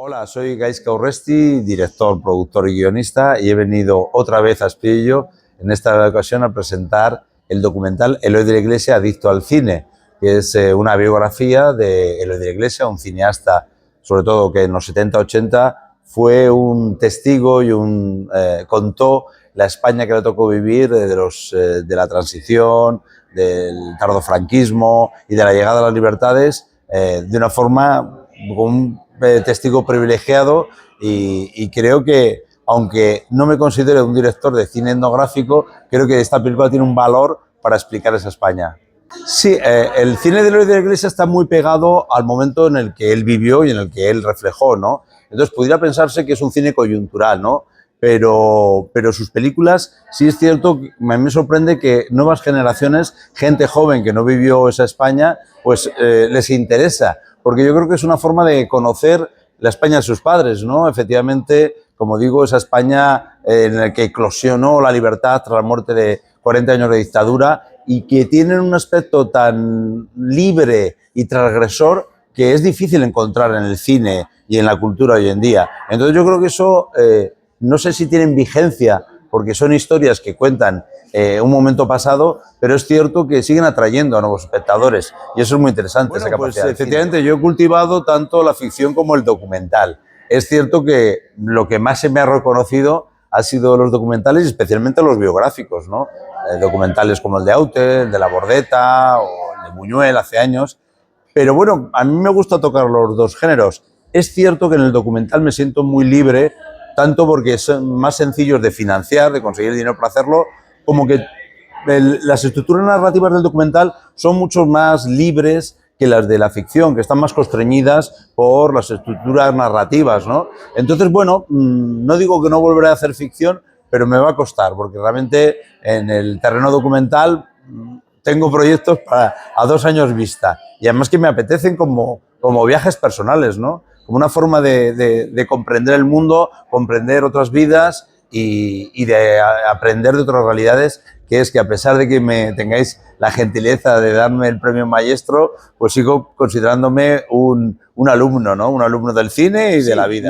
Hola, soy Gaizka Urresti, director, productor y guionista, y he venido otra vez a Espiello, en esta ocasión, a presentar el documental Eloy de la Iglesia, adicto al cine, que es una biografía de Eloy de la Iglesia, un cineasta, sobre todo que en los 70-80 fue un testigo y contó la España que le tocó vivir de la transición, del tardofranquismo y de la llegada a las libertades de una forma con un testigo privilegiado y creo que, aunque no me considero un director de cine etnográfico, creo que esta película tiene un valor para explicar esa España. Sí, el cine de Eloy de la Iglesia está muy pegado al momento en el que él vivió y en el que él reflejó, ¿no? Entonces podría pensarse que es un cine coyuntural, ¿no? Pero sus películas, sí es cierto, me sorprende que nuevas generaciones, gente joven que no vivió esa España, pues les interesa, porque yo creo que es una forma de conocer la España de sus padres, ¿no? Efectivamente, como digo, esa España en la que eclosionó la libertad tras la muerte de 40 años de dictadura y que tienen un aspecto tan libre y transgresor que es difícil encontrar en el cine y en la cultura hoy en día. Entonces yo creo que eso no sé si tienen vigencia porque son historias que cuentan un momento pasado, pero es cierto que siguen atrayendo a nuevos espectadores y eso es muy interesante. Bueno, esa capacidad. Pues, efectivamente, yo he cultivado tanto la ficción como el documental. Es cierto que lo que más se me ha reconocido ha sido los documentales y especialmente los biográficos, ¿no? Documentales como el de Aute, el de La Bordeta o el de Buñuel hace años. Pero bueno, a mí me gusta tocar los dos géneros. Es cierto que en el documental me siento muy libre, tanto porque son más sencillos de financiar, de conseguir dinero para hacerlo, como que las estructuras narrativas del documental son mucho más libres que las de la ficción, que están más constreñidas por las estructuras narrativas, ¿no? Entonces, bueno, no digo que no volveré a hacer ficción, pero me va a costar, porque realmente en el terreno documental tengo proyectos a 2 años vista, y además que me apetecen como viajes personales, ¿no? Como una forma de comprender el mundo, comprender otras vidas y de aprender de otras realidades, que es que a pesar de que me tengáis la gentileza de darme el premio maestro, pues sigo considerándome un alumno, ¿no? Un alumno del cine y de la vida.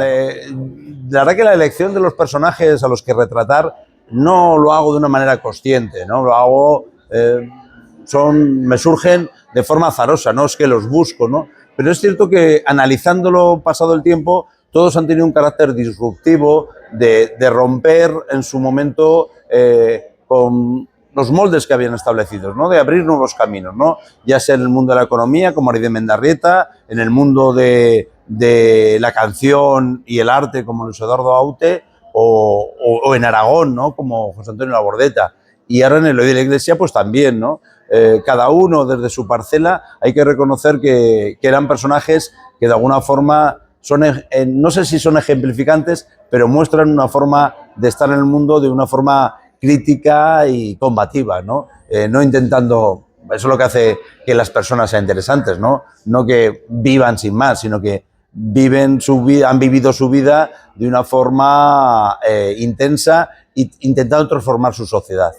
La verdad que la elección de los personajes a los que retratar no lo hago de una manera consciente, ¿no? Lo hago, me surgen de forma azarosa, no es que los busco, ¿no? Pero es cierto que analizándolo pasado el tiempo, todos han tenido un carácter disruptivo de romper en su momento con los moldes que habían establecidos, ¿no? De abrir nuevos caminos, ¿no? Ya sea en el mundo de la economía, como Ari de Mendarrieta, en el mundo de la canción y el arte, como Luis Eduardo Aute, o en Aragón, ¿no? Como José Antonio Labordeta. Y ahora en Eloy de la Iglesia, pues también, ¿no? Cada uno desde su parcela, hay que reconocer que eran personajes que de alguna forma son, no sé si son ejemplificantes, pero muestran una forma de estar en el mundo de una forma crítica y combativa, ¿no? No intentando, eso es lo que hace que las personas sean interesantes, ¿no? No que vivan sin más, sino que viven su vida, han vivido su vida de una forma intensa e intentando transformar su sociedad.